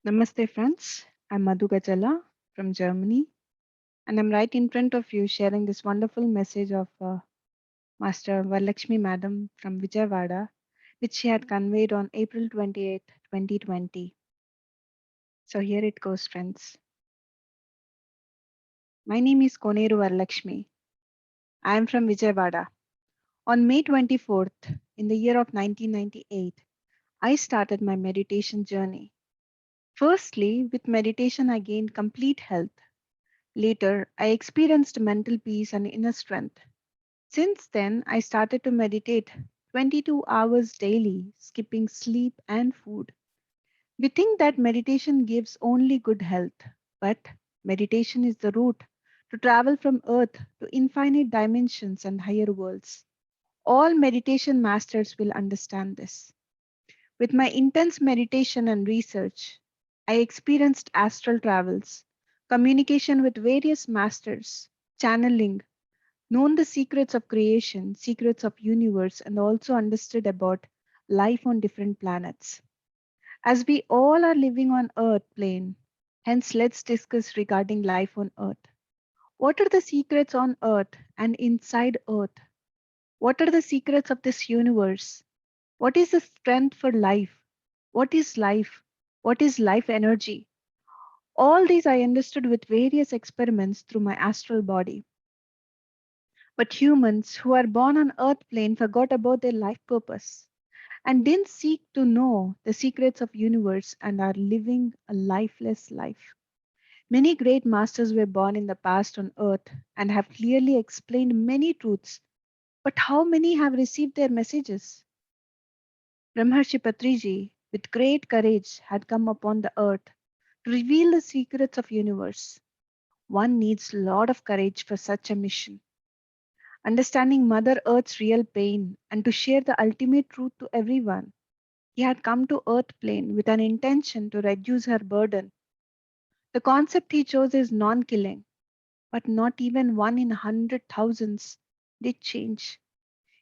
Namaste, friends. I'm Madhu Gajala from Germany, and I'm right in front of you sharing this wonderful message of Master Varlakshmi Madam from Vijayawada, which she had conveyed on April 28th, 2020. So here it goes, friends. My name is Koneru Varlakshmi. I am from Vijayawada. On May 24th, in the year of 1998, I started my meditation journey. Firstly, with meditation, I gained complete health. Later, I experienced mental peace and inner strength. Since then, I started to meditate 22 hours daily, skipping sleep and food. We think that meditation gives only good health, but meditation is the route to travel from earth to infinite dimensions and higher worlds. All meditation masters will understand this. With my intense meditation and research, I experienced astral travels, communication with various masters, channeling, known the secrets of creation, secrets of universe, and also understood about life on different planets. As we all are living on Earth plane, hence let's discuss regarding life on Earth. What are the secrets on Earth and inside Earth? What are the secrets of this universe? What is the strength for life? What is life? What is life energy? All these I understood with various experiments through my astral body. But humans who are born on earth plane forgot about their life purpose and didn't seek to know the secrets of universe and are living a lifeless life. Many great masters were born in the past on earth and have clearly explained many truths. But how many have received their messages? Brahmarshi Patriji, with great courage, had come upon the earth to reveal the secrets of universe. One needs a lot of courage for such a mission. Understanding Mother Earth's real pain and to share the ultimate truth to everyone. He had come to Earth plane with an intention to reduce her burden. The concept he chose is non-killing, but not even one in 100,000s did change.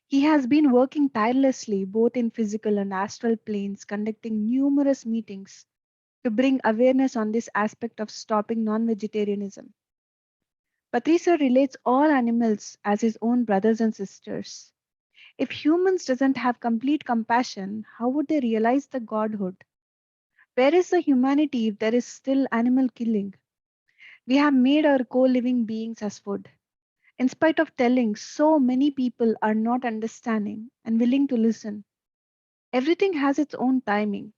He has been working tirelessly both in physical and astral planes, conducting numerous meetings to bring awareness on this aspect of stopping non-vegetarianism. Patrisar relates all animals as his own brothers and sisters. If humans doesn't have complete compassion, how would they realize the godhood? Where is the humanity if there is still animal killing? We have made our co-living beings as food. In spite of telling, so many people are not understanding and willing to listen. Everything has its own timing.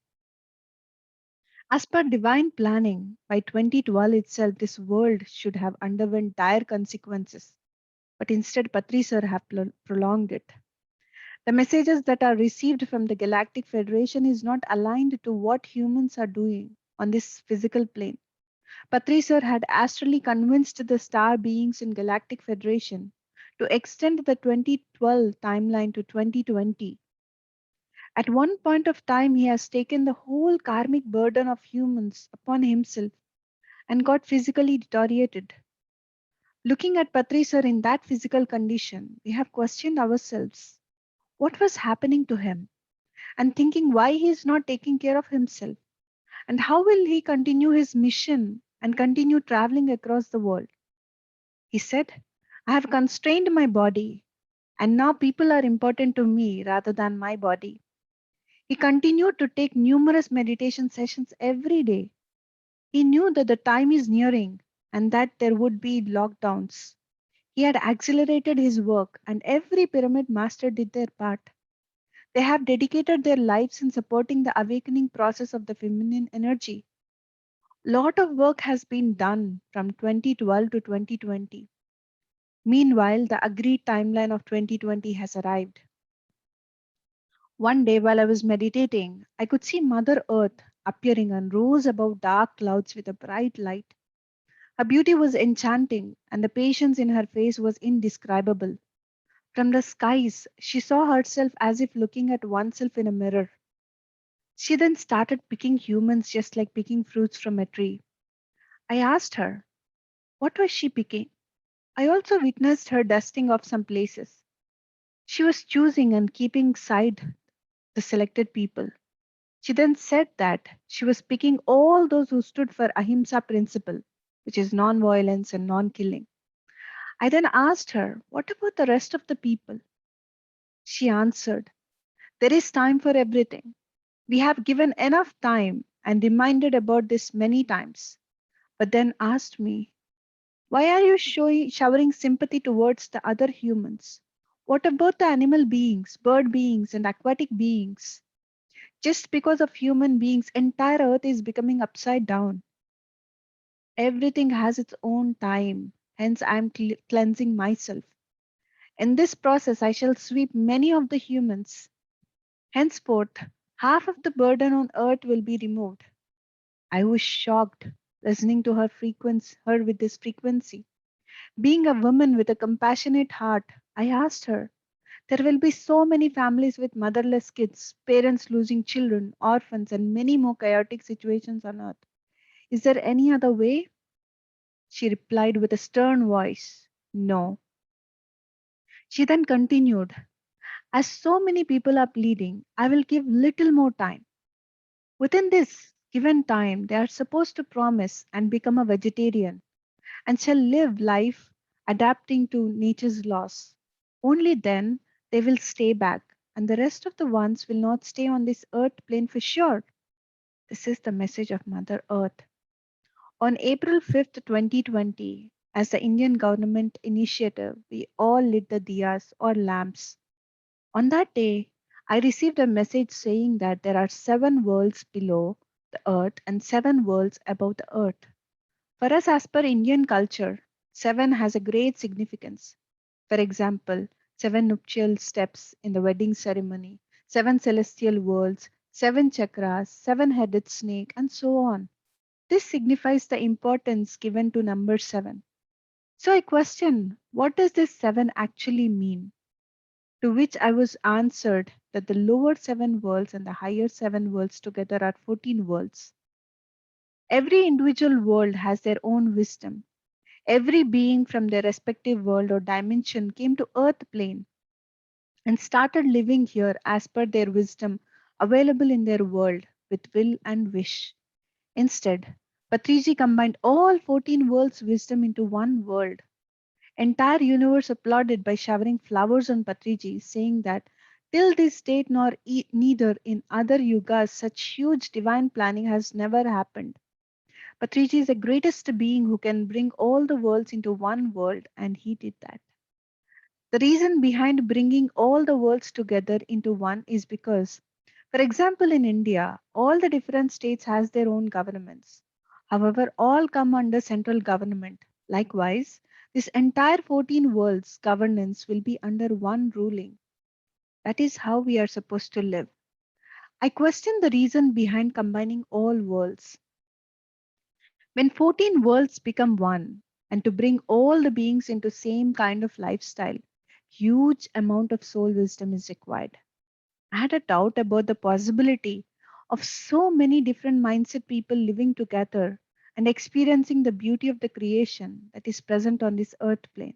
As per divine planning, by 2012 itself, this world should have underwent dire consequences. But instead, Patri sir have prolonged it. The messages that are received from the Galactic Federation is not aligned to what humans are doing on this physical plane. Patri sir had astrally convinced the star beings in Galactic Federation to extend the 2012 timeline to 2020. At one point of time, he has taken the whole karmic burden of humans upon himself and got physically deteriorated. Looking at Patri sir in that physical condition, we have questioned ourselves what was happening to him and thinking why he is not taking care of himself and how will he continue his mission and continue traveling across the world. He said, I have constrained my body and now people are important to me rather than my body. He continued to take numerous meditation sessions every day. He knew that the time is nearing and that there would be lockdowns. He had accelerated his work and every pyramid master did their part. They have dedicated their lives in supporting the awakening process of the feminine energy. Lot of work has been done from 2012 to 2020. Meanwhile, the agreed timeline of 2020 has arrived. One day while I was meditating, I could see Mother Earth appearing and rose above dark clouds with a bright light. Her beauty was enchanting, and the patience in her face was indescribable. From the skies, she saw herself as if looking at oneself in a mirror. She then started picking humans just like picking fruits from a tree. I asked her, what was she picking? I also witnessed her dusting off some places. She was choosing and keeping side the selected people. She then said that she was picking all those who stood for Ahimsa principle, which is non-violence and non-killing. I then asked her, what about the rest of the people? She answered, there is time for everything. We have given enough time and reminded about this many times, but then asked me, why are you showering sympathy towards the other humans? What about the animal beings, bird beings, and aquatic beings? Just because of human beings, entire earth is becoming upside down. Everything has its own time. Hence, I am cleansing myself. In this process, I shall sweep many of the humans. Henceforth, half of the burden on earth will be removed. I was shocked listening to her with this frequency. Being a woman with a compassionate heart, I asked her, there will be so many families with motherless kids, parents losing children, orphans, and many more chaotic situations on earth. Is there any other way? She replied with a stern voice, no. She then continued, as so many people are pleading, I will give little more time. Within this given time, they are supposed to promise and become a vegetarian and shall live life adapting to nature's laws. Only then they will stay back, and the rest of the ones will not stay on this earth plane for sure. This is the message of Mother Earth. On April 5th, 2020, as the Indian government initiative, we all lit the diyas or lamps. On that day, I received a message saying that there are 7 worlds below the earth and 7 worlds above the earth. For us, as per Indian culture, 7 has a great significance. For example, 7 nuptial steps in the wedding ceremony, 7 celestial worlds, 7 chakras, 7 headed snake, and so on. This signifies the importance given to number 7. So I question, what does this 7 actually mean? To which I was answered that the lower 7 worlds and the higher 7 worlds together are 14 worlds. Every individual world has their own wisdom. Every being from their respective world or dimension came to earth plane and started living here as per their wisdom available in their world with will and wish. Instead, Patriji combined all 14 worlds' wisdom into one world. Entire universe applauded by showering flowers on Patriji, saying that till this date nor neither in other yugas such huge divine planning has never happened. Patriji is the greatest being who can bring all the worlds into one world, and he did that. The reason behind bringing all the worlds together into one is because, for example, in India, all the different states has their own governments. However, all come under central government. Likewise, this entire 14 worlds governance will be under one ruling. That is how we are supposed to live. I question the reason behind combining all worlds. When 14 worlds become one, and to bring all the beings into same kind of lifestyle, huge amount of soul wisdom is required. I had a doubt about the possibility of so many different mindset people living together and experiencing the beauty of the creation that is present on this earth plane.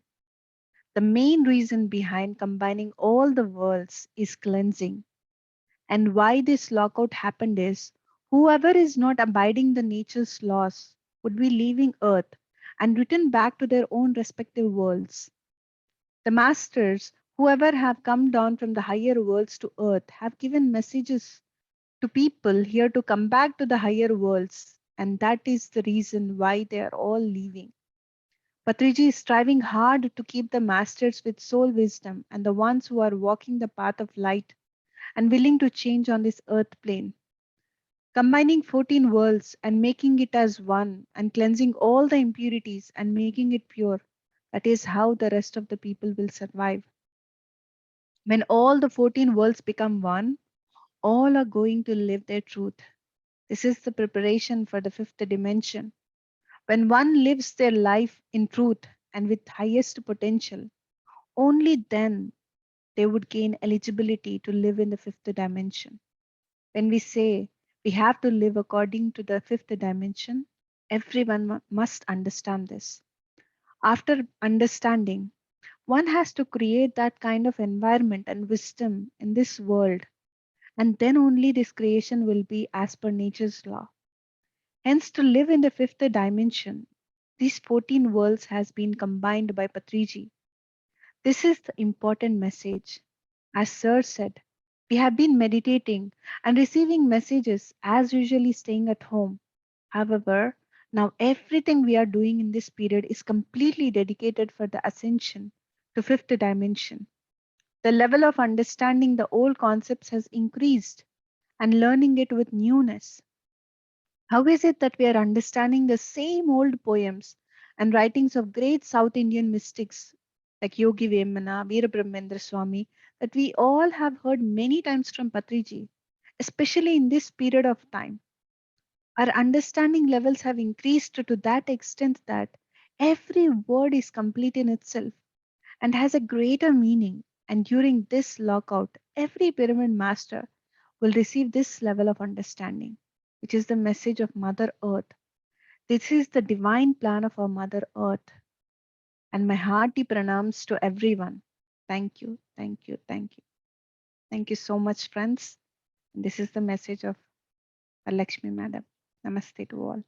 The main reason behind combining all the worlds is cleansing. And why this lockout happened is whoever is not abiding the nature's laws would be leaving earth and return back to their own respective worlds. The masters, whoever have come down from the higher worlds to earth, have given messages to people here to come back to the higher worlds, and that is the reason why they are all leaving. Patriji is striving hard to keep the masters with soul wisdom and the ones who are walking the path of light and willing to change on this earth plane. Combining 14 worlds and making it as one and cleansing all the impurities and making it pure. That is how the rest of the people will survive. When all the 14 worlds become one, all are going to live their truth. This is the preparation for the fifth dimension. When one lives their life in truth and with highest potential, only then they would gain eligibility to live in the fifth dimension. When we say we have to live according to the fifth dimension, everyone must understand this. After understanding, one has to create that kind of environment and wisdom in this world And then only this creation will be as per nature's law. Hence, to live in the fifth dimension, these 14 worlds has been combined by Patriji. This is the important message. As Sir said, we have been meditating and receiving messages as usually staying at home. However, now everything we are doing in this period is completely dedicated for the ascension to fifth dimension. The level of understanding the old concepts has increased and learning it with newness. How is it that we are understanding the same old poems and writings of great South Indian mystics like Yogi Vemana, Veerabrahmendra Swami that we all have heard many times from Patriji, especially in this period of time? Our understanding levels have increased to that extent that every word is complete in itself and has a greater meaning. And during this lockout, every pyramid master will receive this level of understanding, which is the message of Mother Earth. This is the divine plan of our Mother Earth. And my hearty pranams to everyone. Thank you, thank you, thank you. Thank you so much, friends. This is the message of Lakshmi Madam. Namaste to all.